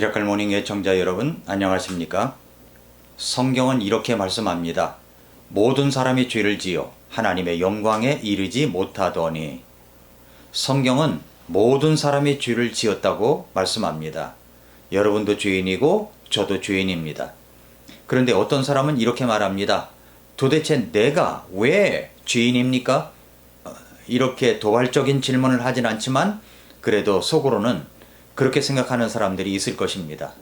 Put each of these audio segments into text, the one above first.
미라클 모닝 애청자 여러분 안녕하십니까? 성경은 이렇게 말씀합니다. 모든 사람이 죄를 지어 하나님의 영광에 이르지 못하더니. 성경은 모든 사람이 죄를 지었다고 말씀합니다. 여러분도 죄인이고 저도 죄인입니다. 그런데 어떤 사람은 이렇게 말합니다. 도대체 내가 왜 죄인입니까? 이렇게 도발적인 질문을 하진 않지만 그래도 속으로는 그렇게 생각하는 사람들이 있을 것입니다.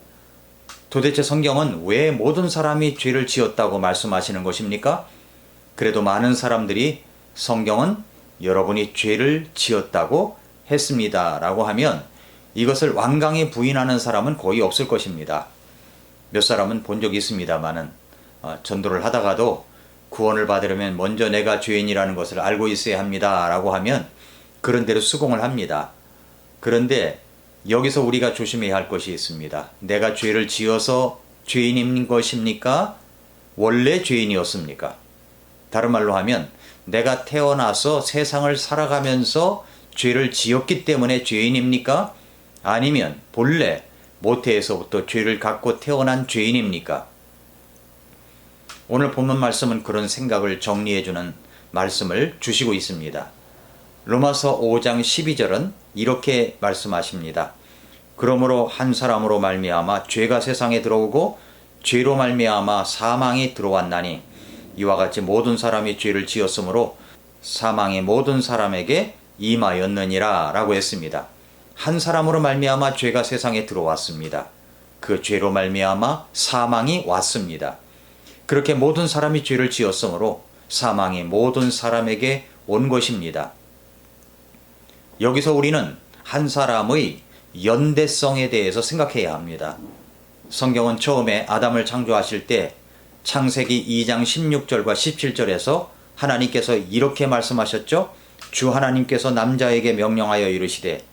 도대체 성경은 왜 모든 사람이 죄를 지었다고 말씀하시는 것입니까? 그래도 많은 사람들이 성경은 여러분이 죄를 지었다고 했습니다 라고 하면 이것을 완강히 부인하는 사람은 거의 없을 것입니다. 몇 사람은 본 적이 있습니다만은 전도를 하다가도 구원을 받으려면 먼저 내가 죄인이라는 것을 알고 있어야 합니다 라고 하면 그런 대로 수긍을 합니다. 그런데 여기서 우리가 조심해야 할 것이 있습니다. 내가 죄를 지어서 죄인인 것입니까? 원래 죄인이었습니까? 다른 말로 하면 내가 태어나서 세상을 살아가면서 죄를 지었기 때문에 죄인입니까? 아니면 본래 모태에서부터 죄를 갖고 태어난 죄인입니까? 오늘 본문 말씀은 그런 생각을 정리해주는 말씀을 주시고 있습니다. 로마서 5장 12절은 이렇게 말씀하십니다. 그러므로 한 사람으로 말미암아 죄가 세상에 들어오고 죄로 말미암아 사망이 들어왔나니 이와 같이 모든 사람이 죄를 지었으므로 사망이 모든 사람에게 임하였느니라 라고 했습니다. 한 사람으로 말미암아 죄가 세상에 들어왔습니다. 그 죄로 말미암아 사망이 왔습니다. 그렇게 모든 사람이 죄를 지었으므로 사망이 모든 사람에게 온 것입니다. 여기서 우리는 한 사람의 연대성에 대해서 생각해야 합니다. 성경은 처음에 아담을 창조하실 때 창세기 2장 16절과 17절에서 하나님께서 이렇게 말씀하셨죠. 주 하나님께서 남자에게 명령하여 이르시되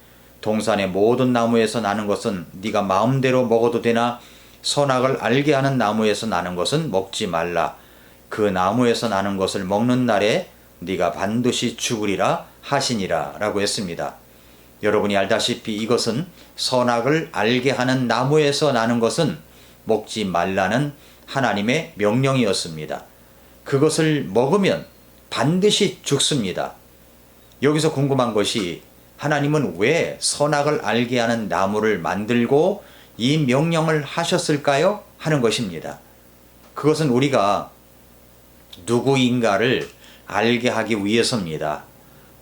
동산의 모든 나무에서 나는 것은 네가 마음대로 먹어도 되나 선악을 알게 하는 나무에서 나는 것은 먹지 말라. 그 나무에서 나는 것을 먹는 날에 네가 반드시 죽으리라 하시니라 라고 했습니다. 여러분이 알다시피 이것은 선악을 알게 하는 나무에서 나는 것은 먹지 말라는 하나님의 명령이었습니다. 그것을 먹으면 반드시 죽습니다. 여기서 궁금한 것이 하나님은 왜 선악을 알게 하는 나무를 만들고 이 명령을 하셨을까요? 하는 것입니다. 그것은 우리가 누구인가를 알게 하기 위해서입니다.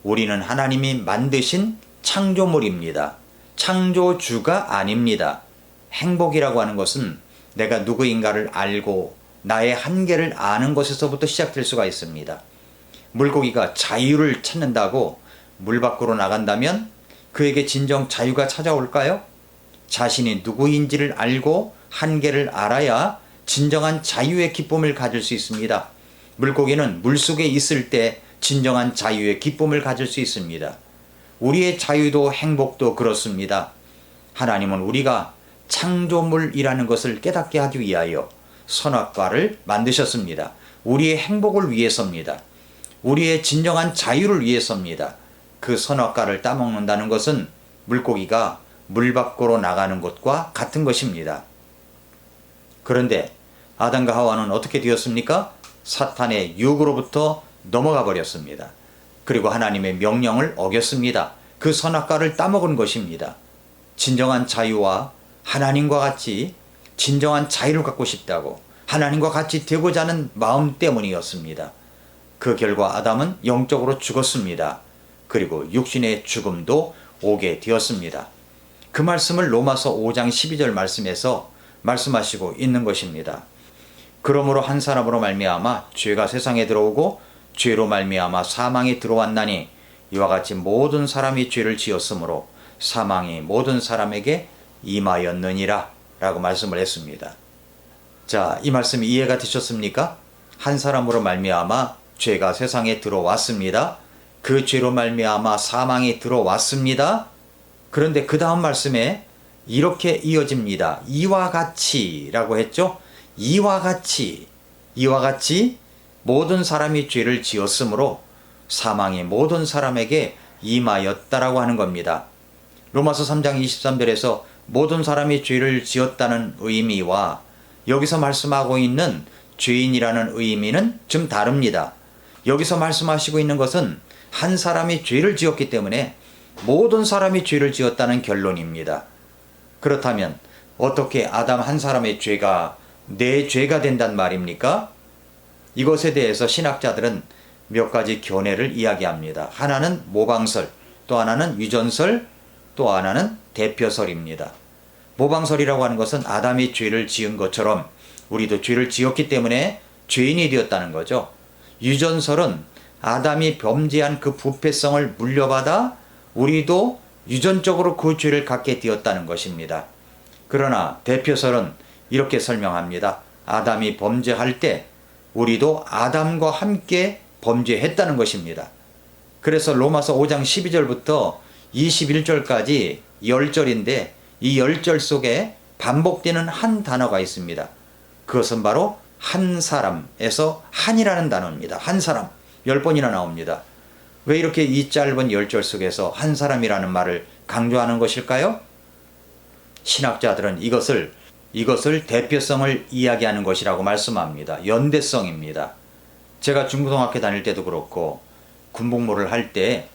우리는 하나님이 만드신 창조물입니다. 창조주가 아닙니다. 행복이라고 하는 것은 내가 누구인가를 알고 나의 한계를 아는 것에서부터 시작될 수가 있습니다. 물고기가 자유를 찾는다고 물 밖으로 나간다면 그에게 진정 자유가 찾아올까요? 자신이 누구인지를 알고 한계를 알아야 진정한 자유의 기쁨을 가질 수 있습니다. 물고기는 물속에 있을 때 진정한 자유의 기쁨을 가질 수 있습니다. 우리의 자유도 행복도 그렇습니다. 하나님은 우리가 창조물이라는 것을 깨닫게 하기 위하여 선악과를 만드셨습니다. 우리의 행복을 위해서입니다. 우리의 진정한 자유를 위해서입니다. 그 선악과를 따먹는다는 것은 물고기가 물 밖으로 나가는 것과 같은 것입니다. 그런데 아담과 하와는 어떻게 되었습니까? 사탄의 유혹으로부터 넘어가 버렸습니다. 그리고 하나님의 명령을 어겼습니다. 그 선악과를 따먹은 것입니다. 진정한 자유와 하나님과 같이 진정한 자유를 갖고 싶다고 하나님과 같이 되고자 하는 마음 때문이었습니다. 그 결과 아담은 영적으로 죽었습니다. 그리고 육신의 죽음도 오게 되었습니다. 그 말씀을 로마서 5장 12절 말씀에서 말씀하시고 있는 것입니다. 그러므로 한 사람으로 말미암아 죄가 세상에 들어오고 죄로 말미암아 사망이 들어왔나니 이와 같이 모든 사람이 죄를 지었으므로 사망이 모든 사람에게 임하였느니라 라고 말씀을 했습니다. 자, 이 말씀이 이해가 되셨습니까? 한 사람으로 말미암아 죄가 세상에 들어왔습니다. 그 죄로 말미암아 사망이 들어왔습니다. 그런데 그 다음 말씀에 이렇게 이어집니다. 이와 같이 라고 했죠. 이와 같이 모든 사람이 죄를 지었으므로 사망이 모든 사람에게 임하였다라고 하는 겁니다. 로마서 3장 23절에서 모든 사람이 죄를 지었다는 의미와 여기서 말씀하고 있는 죄인이라는 의미는 좀 다릅니다. 여기서 말씀하시고 있는 것은 한 사람이 죄를 지었기 때문에 모든 사람이 죄를 지었다는 결론입니다. 그렇다면 어떻게 아담 한 사람의 죄가 내 죄가 된단 말입니까? 이것에 대해서 신학자들은 몇 가지 견해를 이야기합니다. 하나는 모방설, 또 하나는 유전설, 또 하나는 대표설입니다. 모방설이라고 하는 것은 아담이 죄를 지은 것처럼 우리도 죄를 지었기 때문에 죄인이 되었다는 거죠. 유전설은 아담이 범죄한 그 부패성을 물려받아 우리도 유전적으로 그 죄를 갖게 되었다는 것입니다. 그러나 대표설은 이렇게 설명합니다. 아담이 범죄할 때 우리도 아담과 함께 범죄했다는 것입니다. 그래서 로마서 5장 12절부터 21절까지 10절인데 이 10절 속에 반복되는 한 단어가 있습니다. 그것은 바로 한 사람에서 한이라는 단어입니다. 한 사람 10번이나 나옵니다. 왜 이렇게 이 짧은 10절 속에서 한 사람이라는 말을 강조하는 것일까요? 신학자들은 이것을 대표성을 이야기하는 것이라고 말씀합니다. 연대성입니다. 제가 중고등학교 다닐 때도 그렇고 군복무를 할 때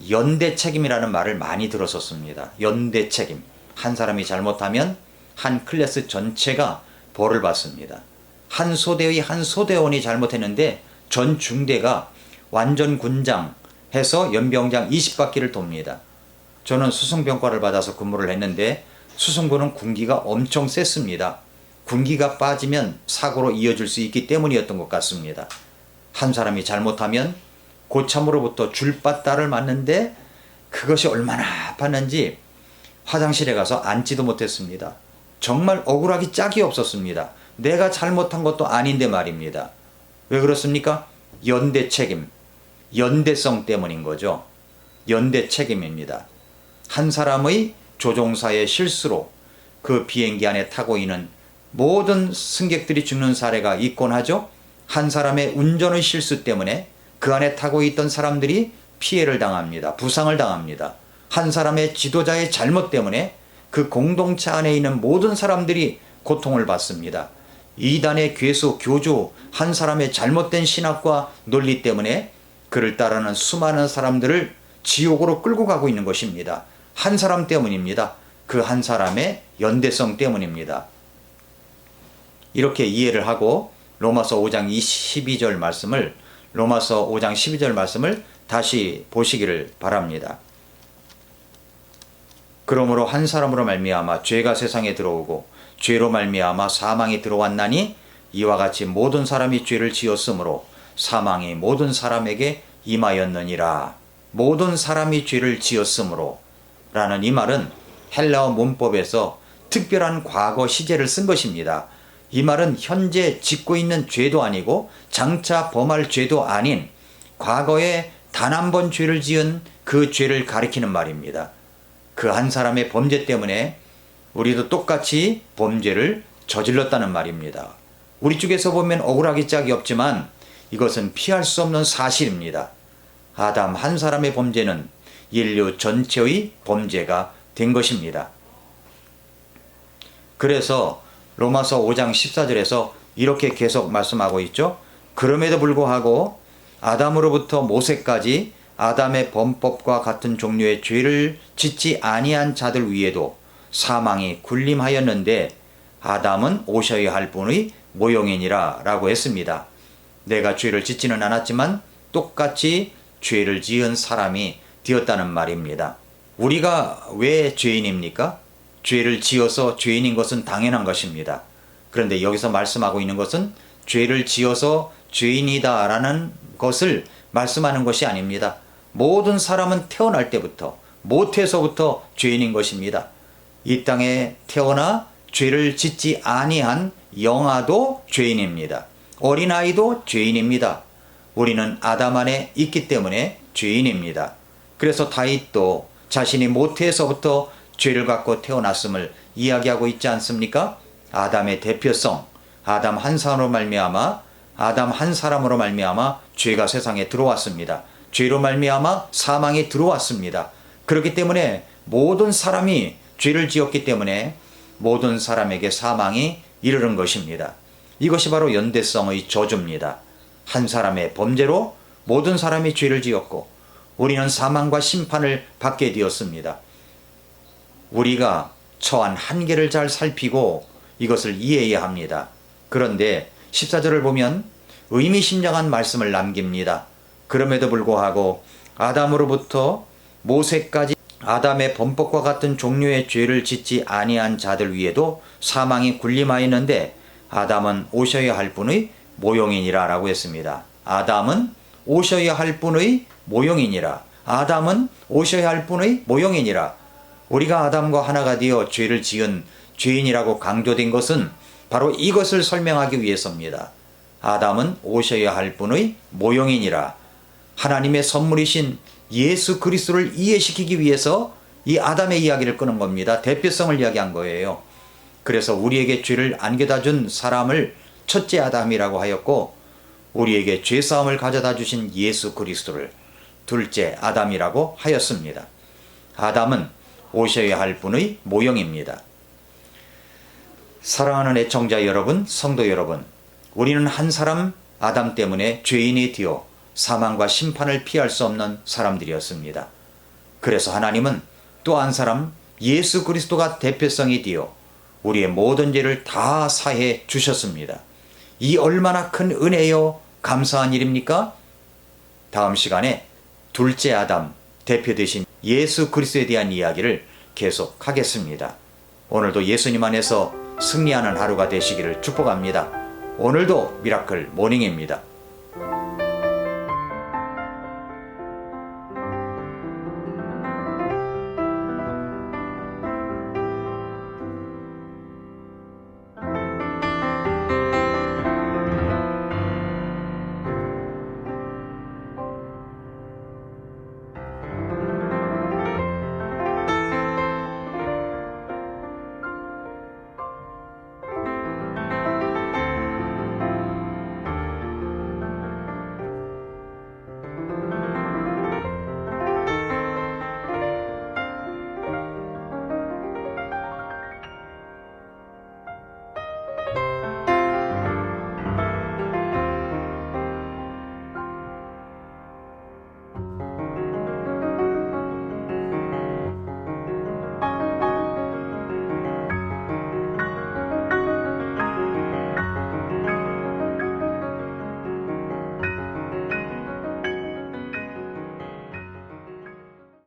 연대책임이라는 말을 많이 들었었습니다. 연대책임. 한 사람이 잘못하면 한 클래스 전체가 벌을 받습니다. 한 소대의 한 소대원이 잘못했는데 전 중대가 완전 군장 해서 연병장 20바퀴를 돕니다. 저는 수승병과를 받아서 근무를 했는데 수승부는 군기가 엄청 셌습니다. 군기가 빠지면 사고로 이어질 수 있기 때문이었던 것 같습니다. 한 사람이 잘못하면 고참으로부터 줄바따를 맞는데 그것이 얼마나 아팠는지 화장실에 가서 앉지도 못했습니다. 정말 억울하기 짝이 없었습니다. 내가 잘못한 것도 아닌데 말입니다. 왜 그렇습니까? 연대 책임, 연대성 때문인 거죠. 연대 책임입니다. 한 사람의 조종사의 실수로 그 비행기 안에 타고 있는 모든 승객들이 죽는 사례가 있곤 하죠. 한 사람의 운전의 실수 때문에 그 안에 타고 있던 사람들이 피해를 당합니다. 부상을 당합니다. 한 사람의 지도자의 잘못 때문에 그 공동체 안에 있는 모든 사람들이 고통을 받습니다. 이단의 괴수, 교주, 한 사람의 잘못된 신학과 논리 때문에 그를 따르는 수많은 사람들을 지옥으로 끌고 가고 있는 것입니다. 한 사람 때문입니다. 그 한 사람의 연대성 때문입니다. 이렇게 이해를 하고 로마서 5장 12절 말씀을 로마서 5장 12절 말씀을 다시 보시기를 바랍니다. 그러므로 한 사람으로 말미암아 죄가 세상에 들어오고 죄로 말미암아 사망이 들어왔나니 이와 같이 모든 사람이 죄를 지었으므로 사망이 모든 사람에게 임하였느니라. 모든 사람이 죄를 지었으므로 라는 이 말은 헬라어 문법에서 특별한 과거 시제를 쓴 것입니다. 이 말은 현재 짓고 있는 죄도 아니고 장차 범할 죄도 아닌 과거에 단 한 번 죄를 지은 그 죄를 가리키는 말입니다. 그 한 사람의 범죄 때문에 우리도 똑같이 범죄를 저질렀다는 말입니다. 우리 쪽에서 보면 억울하기 짝이 없지만 이것은 피할 수 없는 사실입니다. 아담 한 사람의 범죄는 인류 전체의 범죄가 된 것입니다. 그래서 로마서 5장 14절에서 이렇게 계속 말씀하고 있죠. 그럼에도 불구하고 아담으로부터 모세까지 아담의 범법과 같은 종류의 죄를 짓지 아니한 자들 위에도 사망이 군림하였는데 아담은 오셔야 할 분의 모형이니라 라고 했습니다. 내가 죄를 짓지는 않았지만 똑같이 죄를 지은 사람이 되었다는 말입니다. 우리가 왜 죄인입니까? 죄를 지어서 죄인인 것은 당연한 것입니다. 그런데 여기서 말씀하고 있는 것은 죄를 지어서 죄인이다 라는 것을 말씀하는 것이 아닙니다. 모든 사람은 태어날 때부터 모태에서부터 죄인인 것입니다. 이 땅에 태어나 죄를 짓지 아니한 영아도 죄인입니다. 어린아이도 죄인입니다. 우리는 아담 안에 있기 때문에 죄인입니다. 그래서 다윗도 자신이 모태에서부터 죄를 갖고 태어났음을 이야기하고 있지 않습니까? 아담의 대표성, 아담 한 사람으로 말미암아 아담 한 사람으로 말미암아 죄가 세상에 들어왔습니다. 죄로 말미암아 사망이 들어왔습니다. 그렇기 때문에 모든 사람이 죄를 지었기 때문에 모든 사람에게 사망이 이르는 것입니다. 이것이 바로 연대성의 저주입니다. 한 사람의 범죄로 모든 사람이 죄를 지었고 우리는 사망과 심판을 받게 되었습니다. 우리가 처한 한계를 잘 살피고 이것을 이해해야 합니다. 그런데 14절을 보면 의미심장한 말씀을 남깁니다. 그럼에도 불구하고 아담으로부터 모세까지 아담의 범법과 같은 종류의 죄를 짓지 아니한 자들 위에도 사망이 군림하였는데 아담은 오셔야 할 분의 모형이니라 라고 했습니다. 아담은 오셔야 할 분의 모형이니라. 아담은 오셔야 할 분의 모형이니라. 우리가 아담과 하나가 되어 죄를 지은 죄인이라고 강조된 것은 바로 이것을 설명하기 위해서입니다. 아담은 오셔야 할 분의 모형이니라. 하나님의 선물이신 예수 그리스도를 이해시키기 위해서 이 아담의 이야기를 끄는 겁니다. 대표성을 이야기한 거예요. 그래서 우리에게 죄를 안겨다 준 사람을 첫째 아담이라고 하였고 우리에게 죄사함을 가져다 주신 예수 그리스도를 둘째 아담이라고 하였습니다. 아담은 오셔야 할 분의 모형입니다. 사랑하는 애청자 여러분, 성도 여러분, 우리는 한 사람 아담 때문에 죄인이 되어 사망과 심판을 피할 수 없는 사람들이었습니다. 그래서 하나님은 또 한 사람 예수 그리스도가 대표성이 되어 우리의 모든 죄를 다 사해 주셨습니다. 이 얼마나 큰 은혜요 감사한 일입니까? 다음 시간에 둘째 아담 대표 되신 예수 그리스도에 대한 이야기를 계속하겠습니다. 오늘도 예수님 안에서 승리하는 하루가 되시기를 축복합니다. 오늘도 미라클 모닝입니다.